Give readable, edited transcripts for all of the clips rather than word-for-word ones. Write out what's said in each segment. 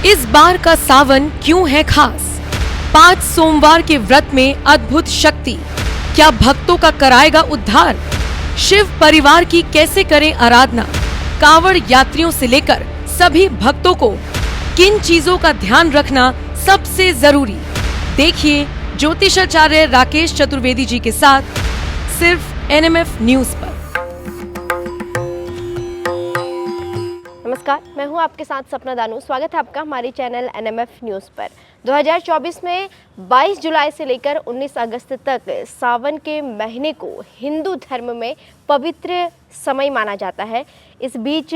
इस बार का सावन क्यों है खास? 5 सोमवार के व्रत में अद्भुत शक्ति, क्या भक्तों का कराएगा उद्धार? शिव परिवार की कैसे करें आराधना? कांवड़ यात्रियों से लेकर सभी भक्तों को किन चीजों का ध्यान रखना सबसे जरूरी? देखिए ज्योतिषाचार्य राकेश चतुर्वेदी जी के साथ सिर्फ एनएमएफ न्यूज पर। नमस्कार, मैं हूं आपके साथ सपना दानू। स्वागत है आपका हमारे चैनल एनएमएफ न्यूज़ पर। 2024 में 22 जुलाई से लेकर 19 अगस्त तक सावन के महीने को हिंदू धर्म में पवित्र समय माना जाता है। इस बीच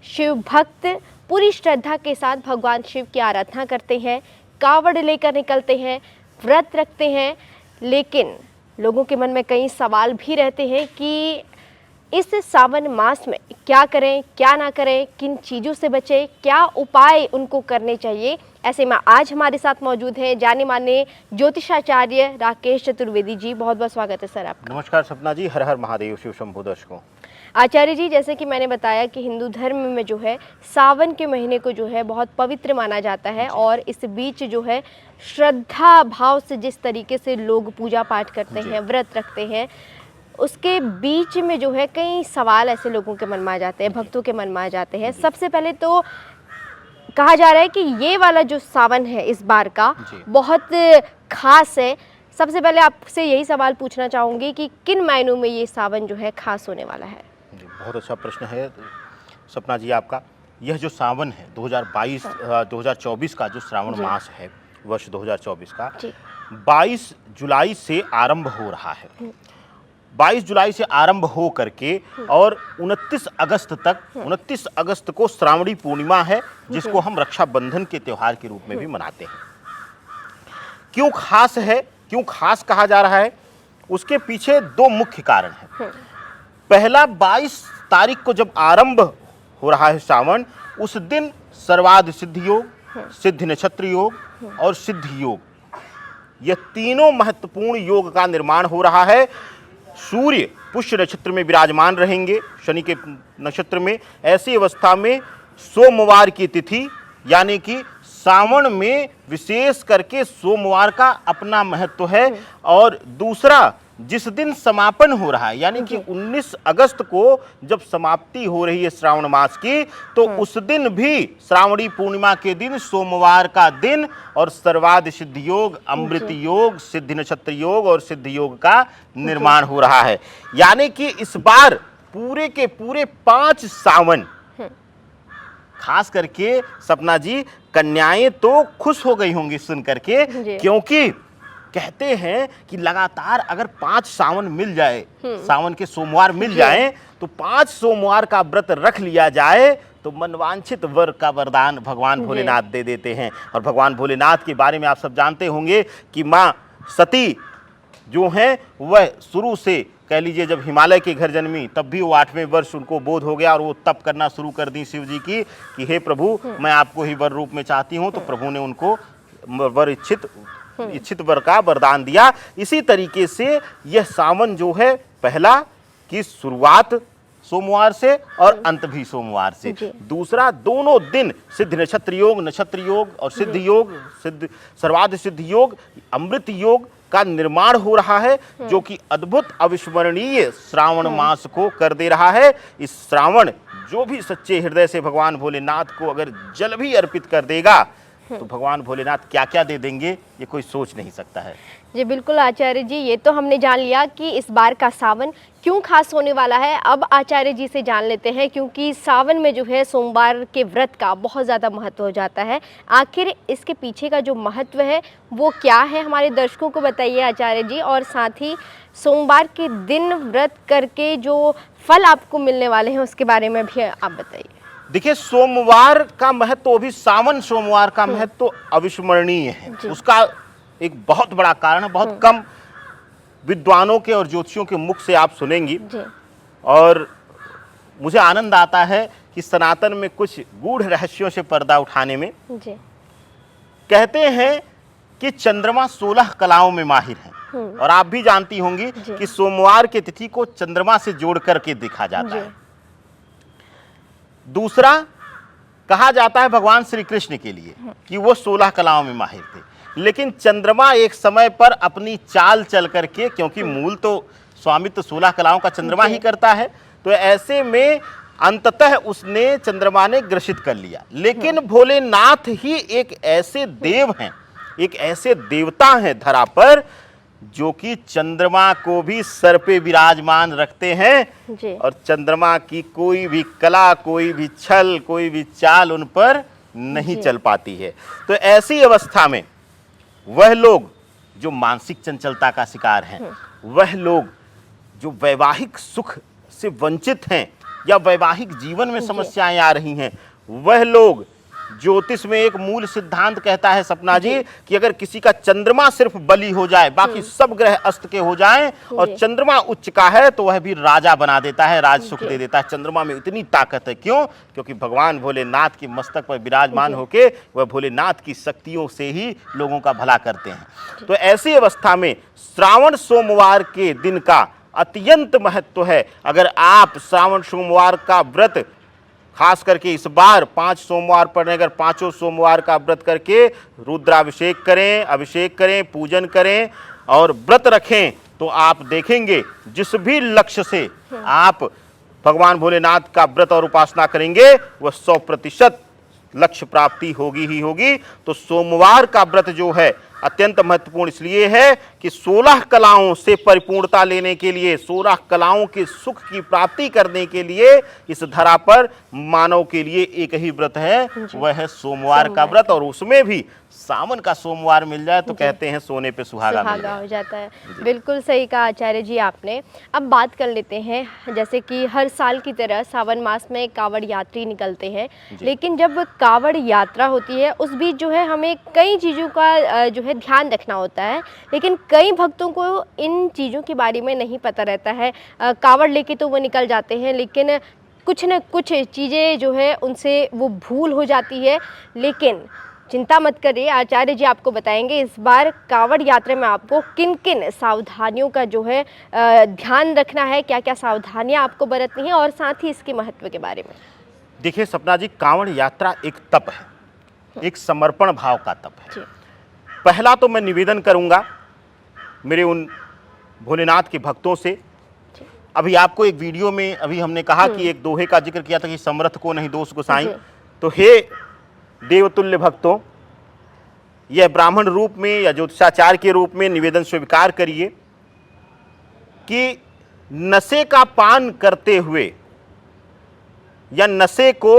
शिव भक्त पूरी श्रद्धा के साथ भगवान शिव की आराधना करते हैं, कावड़ लेकर निकलते हैं, व्रत रखते हैं। लेकिन लोगों के मन में कई सवाल भी रहते हैं कि इस सावन मास में क्या करें, क्या ना करें, किन चीज़ों से बचें, क्या उपाय उनको करने चाहिए। ऐसे में आज हमारे साथ मौजूद हैं जाने माने ज्योतिषाचार्य राकेश चतुर्वेदी जी। बहुत बहुत स्वागत है सर आपका। नमस्कार सपना जी, हर हर महादेव, शिव शंभू दर्शकों। आचार्य जी, जैसे कि मैंने बताया कि हिंदू धर्म में जो है सावन के महीने को जो है बहुत पवित्र माना जाता है और इस बीच जो है श्रद्धा भाव से जिस तरीके से लोग पूजा पाठ करते हैं, व्रत रखते हैं, उसके बीच में जो है कई सवाल ऐसे लोगों के मन में आ जाते हैं, भक्तों के मन में आ जाते हैं। सबसे पहले तो कहा जा रहा है कि ये वाला जो सावन है इस बार का बहुत खास है। सबसे पहले आपसे यही सवाल पूछना चाहूँगी कि किन मायनों में ये सावन जो है खास होने वाला है? जी, बहुत अच्छा प्रश्न है सपना जी आपका। यह जो सावन है 2024 का जो श्रावण मास है, वर्ष 2024 का 22 जुलाई से आरंभ हो रहा है। 22 जुलाई से आरंभ हो करके और 29 अगस्त को श्रावणी पूर्णिमा है, जिसको हम रक्षाबंधन के त्योहार के रूप में भी मनाते हैं। क्यों खास है, क्यों खास कहा जा रहा है, उसके पीछे दो मुख्य कारण हैं। पहला, 22 तारीख को जब आरंभ हो रहा है सावन, उस दिन सर्वाध सिद्धि योग, सिद्धि नक्षत्र योग और सिद्धि योग, यह तीनों महत्वपूर्ण योग का निर्माण हो रहा है। सूर्य पुष्य नक्षत्र में विराजमान रहेंगे, शनि के नक्षत्र में। ऐसी अवस्था में सोमवार की तिथि, यानी कि सावन में विशेष करके सोमवार का अपना महत्व है। और दूसरा, जिस दिन समापन हो रहा है, यानी कि 19 अगस्त को जब समाप्ति हो रही है श्रावण मास की, तो उस दिन भी श्रावणी पूर्णिमा के दिन सोमवार का दिन और सर्वाध सिद्धि योग, अमृत योग, सिद्धि नक्षत्र योग और सिद्धि योग का निर्माण हो रहा है। यानी कि इस बार पूरे के पूरे 5 सावन, खास करके सपना जी कन्याएं तो खुश हो गई होंगी सुन करके, क्योंकि कहते हैं कि लगातार अगर 5 सावन मिल जाए, सावन के सोमवार मिल जाए, तो 5 सोमवार का व्रत रख लिया जाए तो मनवांछित वर का वरदान भगवान भोलेनाथ दे देते हैं। और भगवान भोलेनाथ के बारे में आप सब जानते होंगे कि माँ सती जो हैं वह शुरू से, कह लीजिए, जब हिमालय के घर जन्मी तब भी वो 8वें वर्ष उनको बोध हो गया और वो तप करना शुरू कर दी शिव जी की कि हे प्रभु, मैं आपको ही वर रूप में चाहती हूँ। तो प्रभु ने उनको वर इच्छित वर का वरदान दिया। इसी तरीके से यह सावन जो है, पहला की शुरुआत सोमवार से और अंत भी सोमवार से। दूसरा, दोनों दिन सिद्धि नक्षत्र योग और सिद्धि योग, सर्वाध सिद्धि योग, अमृत योग का निर्माण हो रहा है, जो कि अद्भुत अविस्मरणीय श्रावण मास को कर दे रहा है। इस श्रावण, जो भी सच्चे हृदय से भगवान भोलेनाथ को अगर जल भी अर्पित कर देगा तो भगवान भोलेनाथ क्या क्या दे देंगे, ये कोई सोच नहीं सकता है। जी बिल्कुल आचार्य जी, ये तो हमने जान लिया कि इस बार का सावन क्यों खास होने वाला है। अब आचार्य जी से जान लेते हैं, क्योंकि सावन में जो है सोमवार के व्रत का बहुत ज़्यादा महत्व हो जाता है। आखिर इसके पीछे का जो महत्व है वो क्या है, हमारे दर्शकों को बताइए आचार्य जी। और साथ ही सोमवार के दिन व्रत करके जो फल आपको मिलने वाले हैं उसके बारे में भी आप बताइए। देखिए, सोमवार का महत्व, वो भी सावन सोमवार का महत्व अविस्मरणीय है। उसका एक बहुत बड़ा कारण है, बहुत कम विद्वानों के और ज्योतिषियों के मुख से आप सुनेंगी। और मुझे आनंद आता है कि सनातन में कुछ गूढ़ रहस्यों से पर्दा उठाने में। कहते हैं कि चंद्रमा 16 कलाओं में माहिर है, और आप भी जानती होंगी कि सोमवार की तिथि को चंद्रमा से जोड़ करके देखा जाता है। दूसरा, कहा जाता है भगवान श्री कृष्ण के लिए कि वो 16 कलाओं में माहिर थे, लेकिन चंद्रमा एक समय पर अपनी चाल चल करके, क्योंकि मूल तो स्वामित्व 16 कलाओं का चंद्रमा ही करता है, तो ऐसे में अंततः उसने चंद्रमा ने ग्रसित कर लिया। लेकिन भोलेनाथ ही एक ऐसे देव हैं, एक ऐसे देवता हैं धरा पर, जो कि चंद्रमा को भी सर पे विराजमान रखते हैं जी। और चंद्रमा की कोई भी कला, कोई भी छल, कोई भी चाल उन पर नहीं चल पाती है। तो ऐसी अवस्था में वह लोग जो मानसिक चंचलता का शिकार हैं, वह लोग जो वैवाहिक सुख से वंचित हैं या वैवाहिक जीवन में समस्याएं आ रही हैं, वह लोग, ज्योतिष में एक मूल सिद्धांत कहता है सपना जी कि अगर किसी का चंद्रमा सिर्फ बली हो जाए, बाकी सब ग्रह अस्त के हो जाएं और चंद्रमा उच्च का है, तो वह भी राजा बना देता है, राज सुख दे देता है। चंद्रमा में इतनी ताकत है, क्यों? क्योंकि भगवान भोलेनाथ के मस्तक पर विराजमान होके वह भोलेनाथ की शक्तियों से ही लोगों का भला करते हैं। तो ऐसी अवस्था में श्रावण सोमवार के दिन का अत्यंत महत्व है। अगर आप श्रावण सोमवार का व्रत, खास करके इस बार 5 सोमवार पर अगर 5 सोमवार का व्रत करके रुद्राभिषेक करें, अभिषेक करें, पूजन करें और व्रत रखें, तो आप देखेंगे जिस भी लक्ष्य से आप भगवान भोलेनाथ का व्रत और उपासना करेंगे वह 100% लक्ष्य प्राप्ति होगी ही होगी। तो सोमवार का व्रत जो है अत्यंत महत्वपूर्ण इसलिए है कि 16 कलाओं से परिपूर्णता लेने के लिए, 16 कलाओं के सुख की प्राप्ति करने के लिए इस धरा पर मानव के लिए एक ही व्रत है, वह है सोमवार का व्रत। और उसमें भी सावन का सोमवार मिल जाए तो कहते हैं सोने पे सुहागा हो जाता है। बिल्कुल सही कहा आचार्य जी आपने। अब बात कर लेते हैं, जैसे कि हर साल की तरह सावन मास में कावड़ यात्री निकलते हैं, लेकिन जब कावड़ यात्रा होती है उस बीच जो है हमें कई चीज़ों का जो है ध्यान रखना होता है, लेकिन कई भक्तों को इन चीज़ों के बारे में नहीं पता रहता है। कावड़ लेके तो वो निकल जाते हैं, लेकिन कुछ न कुछ चीज़ें जो है उनसे वो भूल हो जाती है। लेकिन चिंता मत करिए, आचार्य जी आपको बताएंगे इस बार कावड़ यात्रा में आपको किन किन सावधानियों का जो है ध्यान रखना है, क्या क्या सावधानियां आपको बरतनी है, और साथ ही इसके महत्व के बारे में। देखिए सपना जी, कावड़ यात्रा एक तप है, एक समर्पण भाव का तप है। पहला तो मैं निवेदन करूंगा मेरे उन भोलेनाथ के भक्तों से, अभी आपको एक वीडियो में अभी हमने कहा कि एक दोहे का जिक्र किया था कि समर्थ को नहीं दोष गोसाई। तो हे देवतुल्य भक्तों, यह ब्राह्मण रूप में या ज्योतिषाचार्य के रूप में निवेदन स्वीकार करिए कि नशे का पान करते हुए या नशे को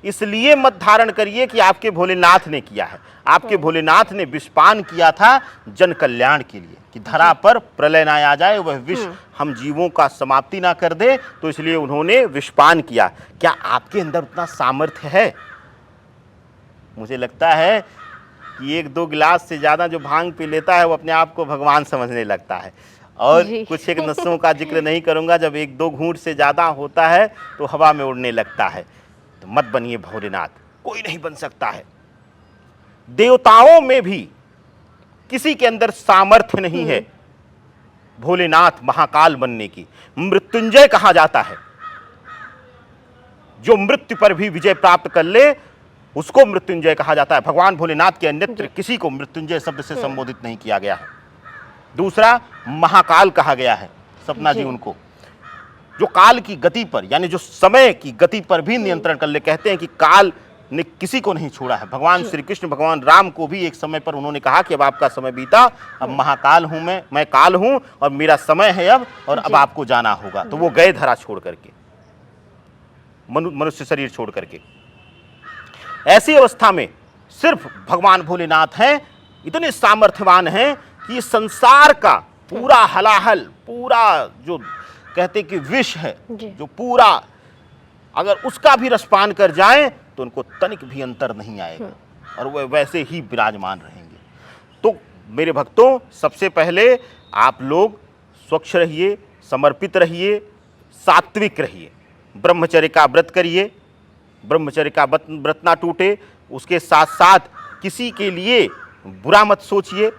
इसलिए मत धारण करिए कि आपके भोलेनाथ ने किया है। आपके भोलेनाथ ने विषपान किया था जन कल्याण के लिए, कि धरा पर प्रलय ना आ जाए, वह विष हम जीवों का समाप्ति ना कर दे, तो इसलिए उन्होंने विषपान किया। क्या आपके अंदर उतना सामर्थ्य है? मुझे लगता है कि 1-2 गिलास से ज़्यादा जो भांग पी लेता है वो अपने आप को भगवान समझने लगता है। और कुछ एक नशों का जिक्र नहीं करूँगा, जब 1-2 घूंट से ज़्यादा होता है तो हवा में उड़ने लगता है। तो मत बनिए भोलेनाथ, कोई नहीं बन सकता है। देवताओं में भी किसी के अंदर सामर्थ्य नहीं है भोलेनाथ महाकाल बनने की। मृत्युंजय कहा जाता है, जो मृत्यु पर भी विजय प्राप्त कर ले उसको मृत्युंजय कहा जाता है। भगवान भोलेनाथ के अन्यत्र किसी को मृत्युंजय शब्द से संबोधित नहीं किया गया है। दूसरा, महाकाल कहा गया है सपना जी उनको, जो काल की गति पर यानी जो समय की गति पर भी नियंत्रण कर ले। कहते हैं कि काल ने किसी को नहीं छोड़ा है। भगवान श्री कृष्ण, भगवान राम को भी एक समय पर उन्होंने कहा कि अब आपका समय बीता, अब महाकाल हूं मैं काल हूं और मेरा समय है अब, और अब आपको जाना होगा। तो वो गए धरा छोड़ करके, मनुष्य शरीर छोड़ करके। ऐसी अवस्था में सिर्फ भगवान भोलेनाथ हैं, इतने सामर्थ्यवान हैं कि संसार का पूरा हलाहल, पूरा जो कहते कि विष है, जो पूरा अगर उसका भी रसपान कर जाएं तो उनको तनिक भी अंतर नहीं आएगा और वह वैसे ही विराजमान रहेंगे। तो मेरे भक्तों, सबसे पहले आप लोग स्वच्छ रहिए, समर्पित रहिए, सात्विक रहिए, ब्रह्मचर्य का व्रत करिए, ब्रह्मचर्य का व्रत ना टूटे। उसके साथ साथ किसी के लिए बुरा मत सोचिए।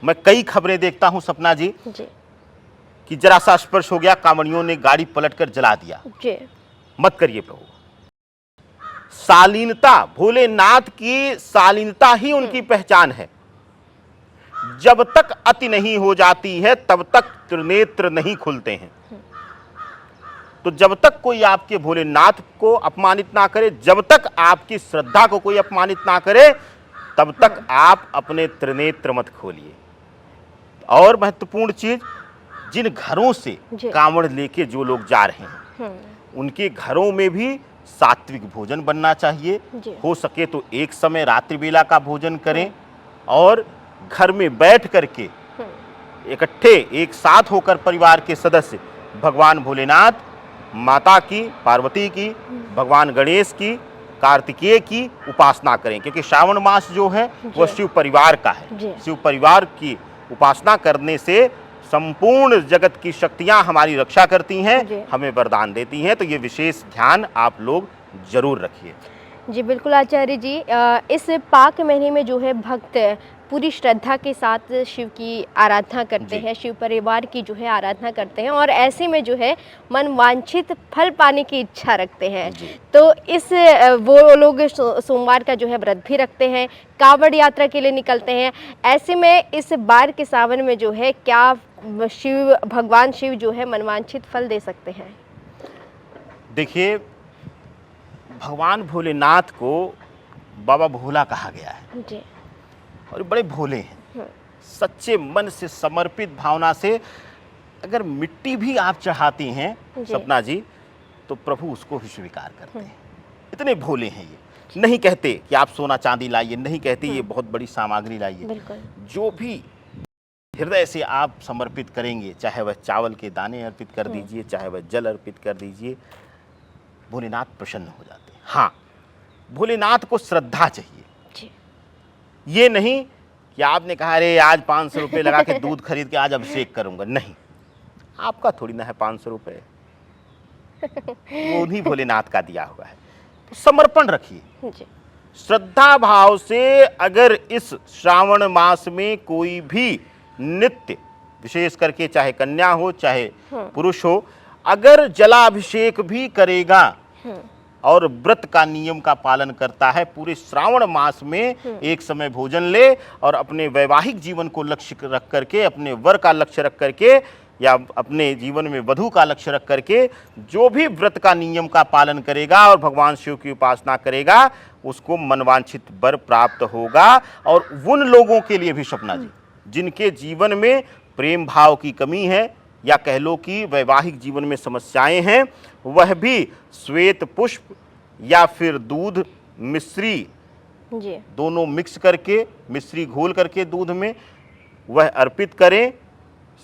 मैं कई खबरें देखता हूं सपना जी कि जरा सा स्पर्श हो गया, कांवड़ियों ने गाड़ी पलटकर जला दिया। मत करिए प्रभु। शालीनता, भोलेनाथ की शालीनता ही उनकी पहचान है। जब तक अति नहीं हो जाती है तब तक त्रिनेत्र नहीं खुलते हैं। तो जब तक कोई आपके भोलेनाथ को अपमानित ना करे, जब तक आपकी श्रद्धा को कोई अपमानित ना करे, तब तक आप अपने त्रिनेत्र मत खोलिए। और महत्वपूर्ण चीज, जिन घरों से कांवड़ लेके जो लोग जा रहे हैं उनके घरों में भी सात्विक भोजन बनना चाहिए। हो सके तो एक समय रात्रि बेला का भोजन करें और घर में बैठ करके इकट्ठे एक साथ होकर परिवार के सदस्य भगवान भोलेनाथ, माता की पार्वती की, भगवान गणेश की, कार्तिकेय की उपासना करें। क्योंकि श्रावण मास जो है वह शिव परिवार का है। शिव परिवार की उपासना करने से संपूर्ण जगत की शक्तियां हमारी रक्षा करती हैं, हमें वरदान देती हैं। तो ये विशेष ध्यान आप लोग जरूर रखिए। जी बिल्कुल आचार्य जी, इस पाक महीने में जो है भक्त पूरी श्रद्धा के साथ शिव की आराधना करते हैं, शिव परिवार की जो है आराधना करते हैं और ऐसे में जो है मन वांछित फल पाने की इच्छा रखते हैं। तो इस वो लोग सोमवार का जो है व्रत भी रखते हैं, कांवड़ यात्रा के लिए निकलते हैं। ऐसे में इस बार के सावन में जो है क्या भगवान शिव जो है मनवांछित फल दे सकते हैं? देखिए, भगवान भोलेनाथ को बाबा भोला कहा गया है जी। और बड़े भोले हैं। सच्चे मन से, समर्पित भावना से अगर मिट्टी भी आप चढ़ाती हैं सपना जी, तो प्रभु उसको भी स्वीकार करते हैं। इतने भोले हैं ये। नहीं कहते कि आप सोना चांदी लाइए, नहीं कहते ये बहुत बड़ी सामग्री लाइए। जो भी हृदय से आप समर्पित करेंगे, चाहे वह चावल के दाने अर्पित कर दीजिए, चाहे वह जल अर्पित कर दीजिए, भोलेनाथ प्रसन्न हो जाते हैं। हाँ, भोलेनाथ को श्रद्धा चाहिए। ये नहीं कि आपने कहा अरे आज 500 रुपये लगा के दूध खरीद के आज अभिषेक करूंगा। नहीं, आपका थोड़ी ना है 500 रुपये, वो उन्हीं भोलेनाथ का दिया हुआ है। तो समर्पण रखिए श्रद्धा भाव से। अगर इस श्रावण मास में कोई भी नित्य, विशेष करके चाहे कन्या हो चाहे पुरुष हो, अगर जलाभिषेक भी करेगा और व्रत का नियम का पालन करता है, पूरे श्रावण मास में एक समय भोजन ले और अपने वैवाहिक जीवन को लक्ष्य रख करके, अपने वर का लक्ष्य रख करके या अपने जीवन में वधू का लक्ष्य रख करके जो भी व्रत का नियम का पालन करेगा और भगवान शिव की उपासना करेगा, उसको मनवांछित वर प्राप्त होगा। और उन लोगों के लिए भी सपना जी, जिनके जीवन में प्रेम भाव की कमी है या कह लो कि वैवाहिक जीवन में समस्याएं हैं, वह भी श्वेत पुष्प या फिर दूध, मिश्री दोनों मिक्स करके, मिश्री घोल करके दूध में वह अर्पित करें,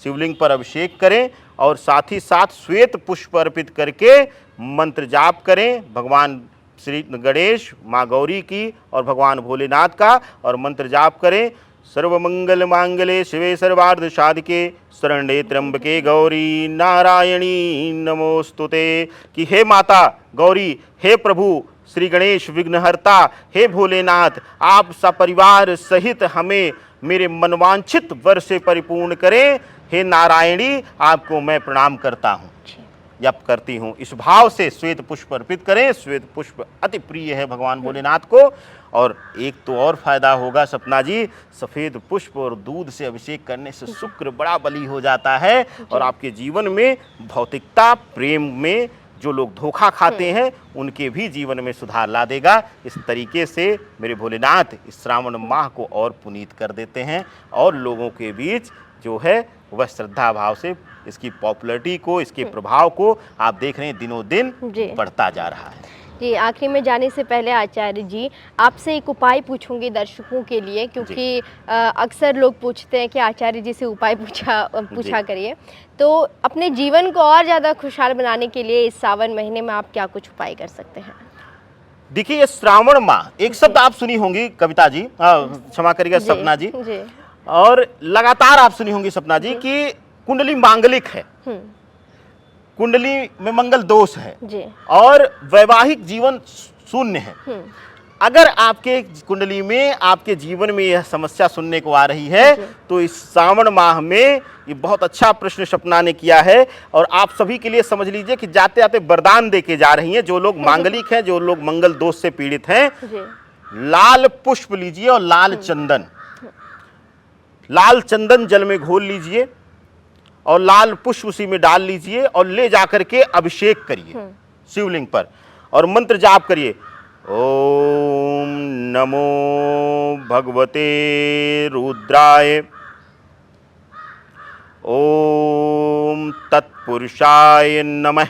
शिवलिंग पर अभिषेक करें और साथ ही साथ श्वेत पुष्प अर्पित करके मंत्र जाप करें भगवान श्री गणेश, माँ गौरी की और भगवान भोलेनाथ का, और मंत्र जाप करें सर्वमंगल मांगले शिवे सर्वार्थ साधिके शरण्ये त्र्यंबके गौरी नारायणी नमोस्तुते। कि हे माता गौरी, हे प्रभु श्री गणेश विघ्नहर्ता, हे भोलेनाथ, आप सपरिवार सहित हमें मेरे मनवांछित वर से परिपूर्ण करें। हे नारायणी, आपको मैं प्रणाम करता हूँ या करती हूँ। इस भाव से श्वेत पुष्प अर्पित करें। श्वेत पुष्प अति प्रिय है भगवान भोलेनाथ को। और एक तो और फायदा होगा सपना जी, सफ़ेद पुष्प और दूध से अभिषेक करने से शुक्र बड़ा बली हो जाता है और आपके जीवन में भौतिकता, प्रेम में जो लोग धोखा खाते हैं उनके भी जीवन में सुधार ला देगा। इस तरीके से मेरे भोलेनाथ इस श्रावण माह को और पुनीत कर देते हैं और लोगों के बीच जो है वह श्रद्धा भाव से इसकी पॉपुलैरिटी को, इसके प्रभाव को आप देख रहे हैं दिनों दिन बढ़ता जा रहा है। जी, आखिरी में जाने से पहले आचार्य जी आपसे एक उपाय पूछूंगी दर्शकों के लिए, क्योंकि अक्सर लोग पूछते हैं कि आचार्य जी से उपाय पूछा करिए। तो अपने जीवन को और ज़्यादा खुशहाल बनाने के लिए इस सावन महीने में आप क्या कुछ उपाय कर सकते हैं? देखिए, ये श्रावण माह, एक शब्द आप सुनी होंगी कविता जी, क्षमा करिएगा सपना जी, और लगातार आप सुनी होंगी सपना जी कि कुंडली मांगलिक है, कुंडली में मंगल दोष है और वैवाहिक जीवन शून्य है। अगर आपके कुंडली में, आपके जीवन में यह समस्या सुनने को आ रही है तो इस श्रावण माह में ये बहुत अच्छा प्रश्न सपना ने किया है। और आप सभी के लिए समझ लीजिए कि जाते जाते वरदान देके जा रही हैं। जो लोग मांगलिक हैं, जो लोग मंगल दोष से पीड़ित हैं, लाल पुष्प लीजिए और लाल चंदन, लाल चंदन जल में घोल लीजिए और लाल पुष्प उसी में डाल लीजिए और ले जाकर के अभिषेक करिए शिवलिंग पर और मंत्र जाप करिए। ओम नमो भगवते रुद्राय, ओम तत्पुरुषाय नमः।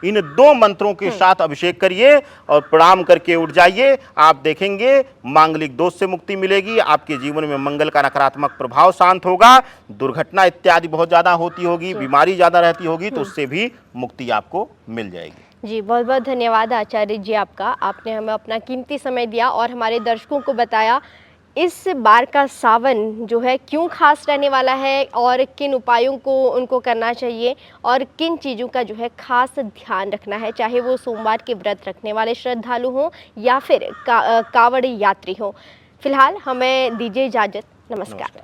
इन दो मंत्रों के साथ अभिषेक करिए और प्रणाम करके उठ जाइए। आप देखेंगे मांगलिक दोष से मुक्ति मिलेगी, आपके जीवन में मंगल का नकारात्मक प्रभाव शांत होगा, दुर्घटना इत्यादि बहुत ज़्यादा होती होगी, बीमारी ज़्यादा रहती होगी तो उससे भी मुक्ति आपको मिल जाएगी। जी बहुत बहुत धन्यवाद आचार्य जी आपका। आपने हमें अपना कीमती समय दिया और हमारे दर्शकों को बताया इस बार का सावन जो है क्यों खास रहने वाला है और किन उपायों को उनको करना चाहिए और किन चीज़ों का जो है खास ध्यान रखना है, चाहे वो सोमवार के व्रत रखने वाले श्रद्धालु हों या फिर कावड़ यात्री हों। फिलहाल हमें दीजिए इजाज़त। नमस्कार।